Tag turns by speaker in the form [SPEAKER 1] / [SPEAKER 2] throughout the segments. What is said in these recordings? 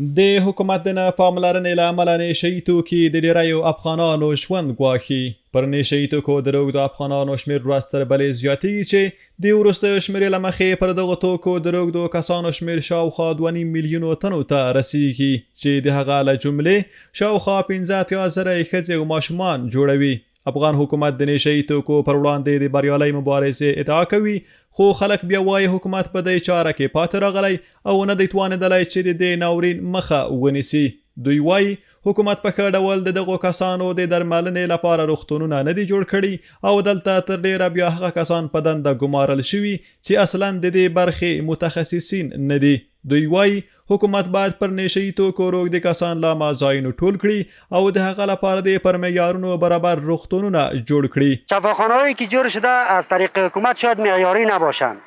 [SPEAKER 1] د حکومت د نه پاملرنې له امله نشه یي توکي د ډیریو افغانانو ژوند ګواښي. پر نشه یي توکو د روږدو افغانانو شمېر ورځ تر بلې زیاتېږي چې د وروستیو شمېرې له مخې پر دغو توکو د روږدو کسانو شمېر شاوخوا 2.5 میلیونو تنو ته رسیږي چې د هغه له جملې شاوخوا 15,000 ښځې او ماشومان جوړوي. افغان حکومت د نشه یي توکو پر وړاندې د بریالۍ مبارزې ادعا کوي، خو خلک بیا وایي حکومت په دې چاره کې پاتې راغلی او نه دی توانېدلی چې د دې ناورین مخه ونیسي. دوی وایي حکومت په ښه ډول د دغو کسانو د درملنې لپاره روغتونونه نه دي جوړ کړي او دلته تر ډیره بیا هغه کسان په دنده ګمارل شوي چې اصلا د دې برخې متخصصین نه دي. دوی وایي حکومت باید پر نشه یي توکو روږدي کسان له مازایینو ټول کړي او د هغه لپاره د پر معیارونو برابر روغتونونه جوړ کړي.
[SPEAKER 2] شفاخانه‌هایی که جور شده از طریق حکومت شاید معیاری نباشند،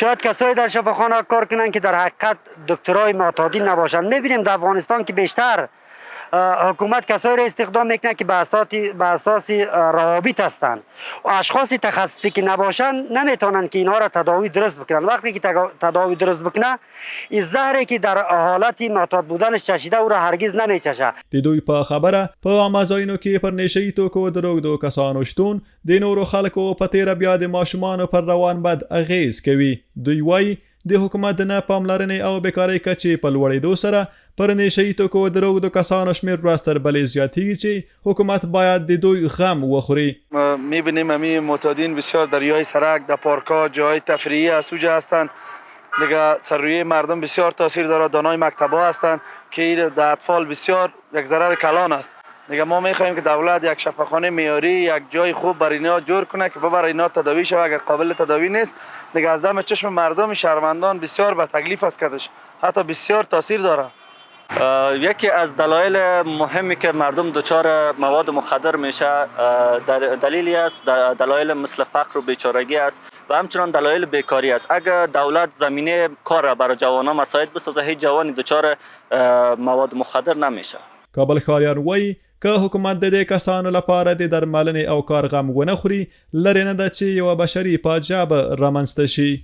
[SPEAKER 2] شاید کسایی در شفاخانه کار کنند که در حقیقت دکترای معتادین نباشند. میبینیم در افغانستان که بیشتر حکومت کسایی را استخدام میکنه که به اساس روابط هستند و اشخاص تخصصی که نباشن نمیتونن که اینها را تداوی درست بکنن. وقتی که تداوی درست بکنه این زهری که در حالت معتاد بودنش چشیده او را هرگز نمیچشه.
[SPEAKER 1] د دوی په خبره په مازایینو کې پر نشه یي توکو د روږدو کسانو شتون د نورو خلکو په تیره بیا د ماشومانو پر روان بد اغیز کوي. دوی وایي د حکومت نه پاملرنې او بیکارۍ کچې په لوړېدو سره پر نشه یي توکو د روږدو کسانو شمېر ورځ تر بلې زیاتېږي چې حکومت باید د دوی غم وخوري.
[SPEAKER 3] میبینیم همین معتادین بسیار در یای سرک، در پارک‌ها، جای تفریحی از اوج هستند. دیگه سر روی مردم بسیار تاثیر داره. دانای مکتب‌ها هستند که در اطفال بسیار یک ضرر کلان است. دیگه ما میخوایم که دولت یک شفاخانه معیاری، یک جای خوب برای اینا جور کنه که ببره اینا تداوی شود. اگر قابل تداوی نیست دیگه از دم چشم مردم شهروندان بسیار بر تکلیف است کدش، حتی بسیار تاثیر داره.
[SPEAKER 4] یکی از دلایل مهمی که مردم دچار مواد مخدر میشه دلیلی است، دلایل مثل فقر و بیچارگی است و همچنان دلایل بیکاری است. اگر دولت زمینه کار برای جوانان مساعد بسازه هیچ جوانی دچار مواد مخدر نمیشه.
[SPEAKER 1] کابل ښاریان وایي که حکومت د دې کسانو لپاره د درملنې او کار غم ونه خوري، لرې نه ده چې یوه بشري فاجعه به رامنځته شي.